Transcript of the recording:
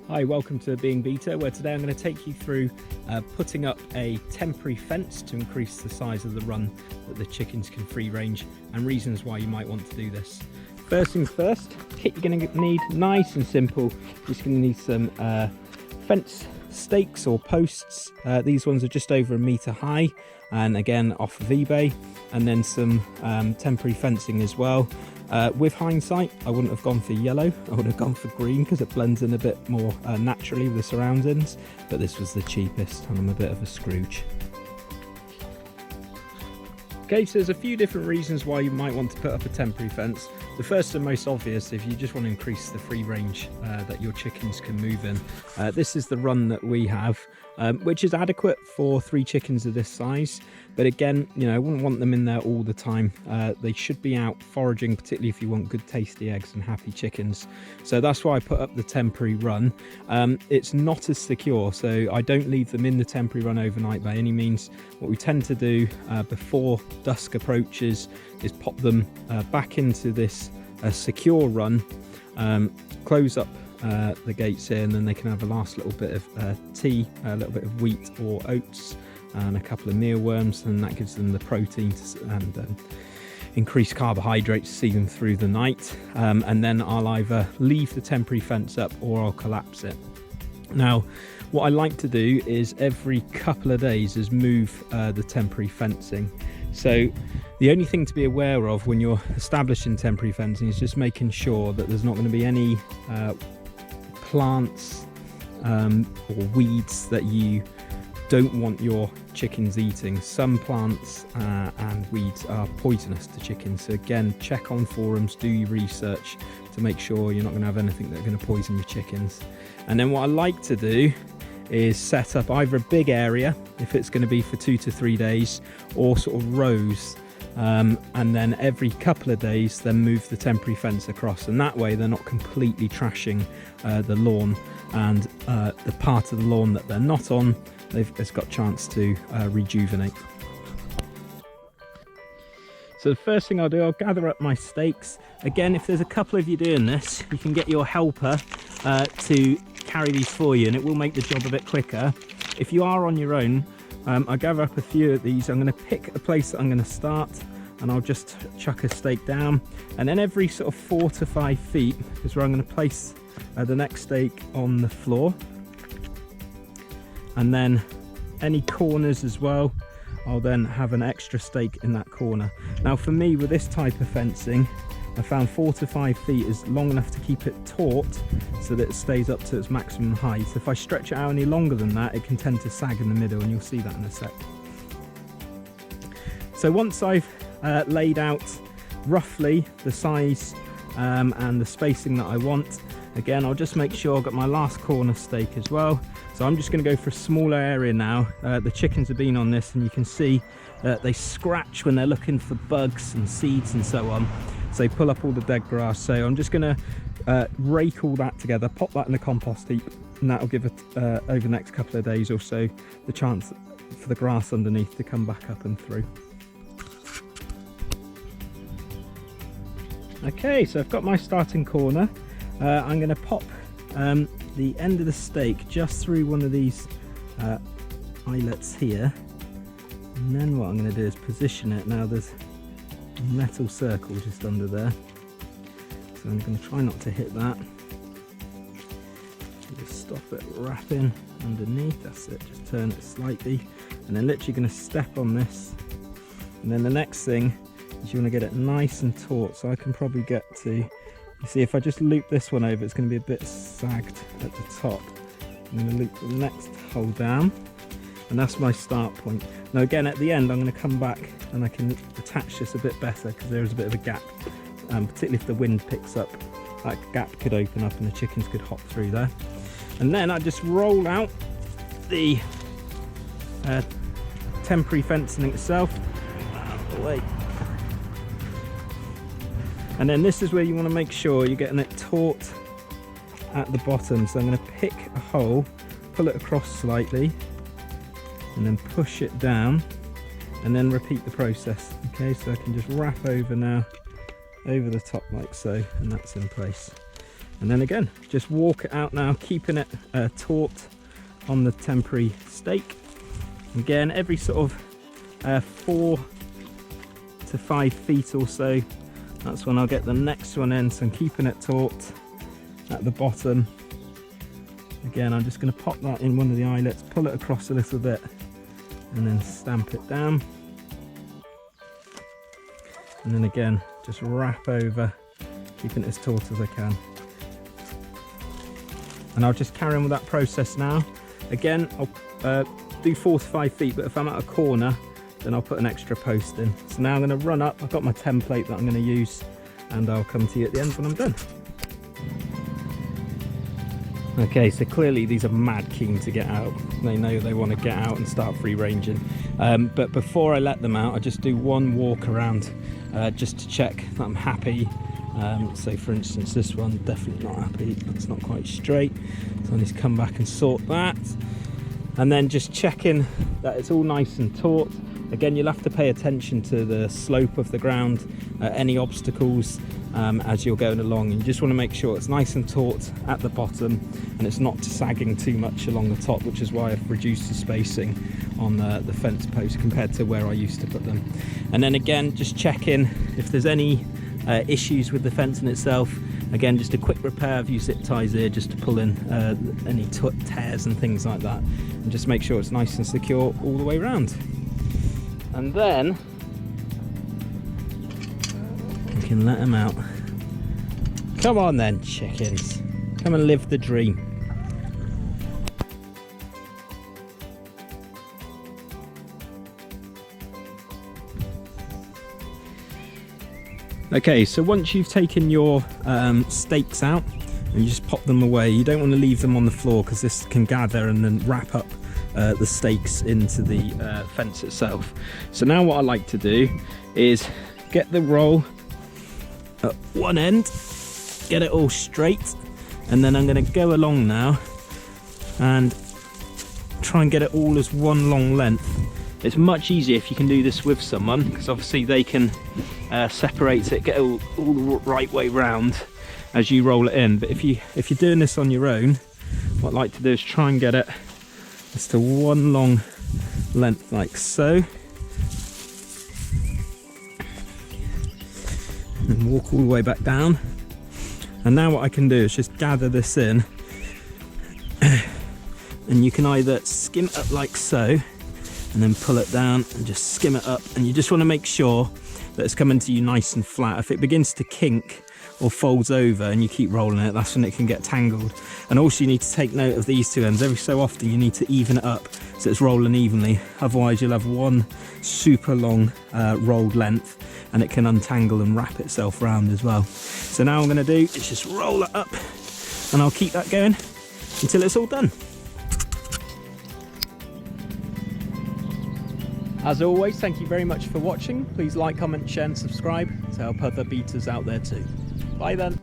Hi, welcome to Being Beta, where today I'm going to take you through putting up a temporary fence to increase the size of the run that the chickens can free range, and reasons why you might want to do this. First things first, kit you're going to need, nice and simple. You're just going to need some fence stakes or posts. These ones are just over 1 meter high, and again off of eBay, and then some temporary fencing as well. With hindsight, I wouldn't have gone for yellow, I would have gone for green because it blends in a bit more naturally with the surroundings, but this was the cheapest and I'm a bit of a Scrooge. Okay, so there's a few different reasons why you might want to put up a temporary fence. The first and most obvious, if you just want to increase the free range that your chickens can move in. This is the run that we have, which is adequate for 3 chickens of this size. But again, you know, I wouldn't want them in there all the time. They should be out foraging, particularly if you want good tasty eggs and happy chickens. So that's why I put up the temporary run. It's not as secure, so I don't leave them in the temporary run overnight by any means. What we tend to do before dusk approaches is pop them back into this secure run, close up the gates here, and then they can have a last little bit of tea, a little bit of wheat or oats, and a couple of mealworms, and that gives them the protein and increased carbohydrates to see them through the night. And then I'll either leave the temporary fence up or I'll collapse it. Now, what I like to do is every couple of days is move the temporary fencing. So the only thing to be aware of when you're establishing temporary fencing is just making sure that there's not going to be any plants or weeds that you don't want your chickens eating. Some plants and weeds are poisonous to chickens, so again, check on forums, do your research to make sure you're not going to have anything that's going to poison your chickens. And then what I like to do is set up either a big area, if it's going to be for 2 to 3 days, or sort of rows, and then every couple of days then move the temporary fence across, and that way they're not completely trashing the lawn, and the part of the lawn that they're not on, it's got a chance to rejuvenate. So the first thing I'll do, I'll gather up my stakes. Again, if there's a couple of you doing this, you can get your helper to carry these for you, and it will make the job a bit quicker. If you are on your own, I gather up a few of these. I'm going to pick a place that I'm going to start, and I'll just chuck a stake down, and then every sort of 4 to 5 feet is where I'm going to place the next stake on the floor, and then any corners as well, I'll then have an extra stake in that corner. Now for me, with this type of fencing, I found 4 to 5 feet is long enough to keep it taut so that it stays up to its maximum height. If I stretch it out any longer than that, it can tend to sag in the middle, and you'll see that in a sec. So once I've laid out roughly the size and the spacing that I want, again, I'll just make sure I've got my last corner stake as well. So I'm just going to go for a smaller area now. The chickens have been on this, and you can see they scratch when they're looking for bugs and seeds and so on. So they pull up all the dead grass. So I'm just going to rake all that together, pop that in the compost heap, and that'll give it, over the next couple of days or so, the chance for the grass underneath to come back up and through. Okay, so I've got my starting corner. I'm going to pop the end of the stake just through one of these eyelets here, and then what I'm going to do is position it. Now there's a metal circle just under there, so I'm going to try not to hit that. Just stop it wrapping underneath, that's it, just turn it slightly, and then literally going to step on this, and then the next thing is you want to get it nice and taut, so I can probably get to, you see, if I just loop this one over, it's going to be a bit sagged at the top. I'm going to loop the next hole down, and that's my start point. Now again, at the end, I'm going to come back and I can attach this a bit better because there is a bit of a gap, particularly if the wind picks up, that gap could open up and the chickens could hop through there. And then I just roll out the temporary fencing itself out of the way. And then this is where you want to make sure you're getting it taut at the bottom. So I'm going to pick a hole, pull it across slightly, and then push it down, and then repeat the process. Okay, so I can just wrap over now, over the top like so, and that's in place. And then again, just walk it out now, keeping it taut on the temporary stake. Again, every sort of 4 to 5 feet or so, that's when I'll get the next one in. So I'm keeping it taut at the bottom. Again, I'm just going to pop that in one of the eyelets, pull it across a little bit, and then stamp it down. And then again, just wrap over, keeping it as taut as I can. And I'll just carry on with that process now. Again, I'll do 4 to 5 feet, but if I'm at a corner, then I'll put an extra post in. So now I'm going to run up, I've got my template that I'm going to use, and I'll come to you at the end when I'm done. Okay, so clearly these are mad keen to get out. They know they want to get out and start free ranging. But before I let them out, I just do one walk around just to check that I'm happy. So for instance, this one, definitely not happy. It's not quite straight. So I need to come back and sort that. And then just checking that it's all nice and taut. Again, you'll have to pay attention to the slope of the ground, any obstacles as you're going along. And you just want to make sure it's nice and taut at the bottom and it's not sagging too much along the top, which is why I've reduced the spacing on the fence posts compared to where I used to put them. And then again, just checking if there's any issues with the fencing itself. Again, just a quick repair of zip ties here just to pull in any tears and things like that, and just make sure it's nice and secure all the way around. And then you can let them out. Come on then, chickens, come and live the dream. Okay, so once you've taken your stakes out and you just pop them away, you don't want to leave them on the floor because this can gather and then wrap up the stakes into the fence itself. So now what I like to do is get the roll at one end, get it all straight, and then I'm going to go along now and try and get it all as one long length. It's much easier if you can do this with someone, because obviously they can separate it, get it all the right way round as you roll it in. But if you're doing this on your own, what I like to do is try and get it just to one long length like so, and walk all the way back down. And now what I can do is just gather this in, and you can either skim it up like so and then pull it down and just skim it up, and you just want to make sure that it's coming to you nice and flat. If it begins to kink or folds over and you keep rolling it, that's when it can get tangled. And also you need to take note of these two ends. Every so often you need to even it up so it's rolling evenly, otherwise you'll have one super long rolled length and it can untangle and wrap itself round as well. So now what I'm going to do is just roll it up, and I'll keep that going until it's all done. As always, thank you very much for watching. Please like, comment, share and subscribe to help other beaters out there too. Bye then.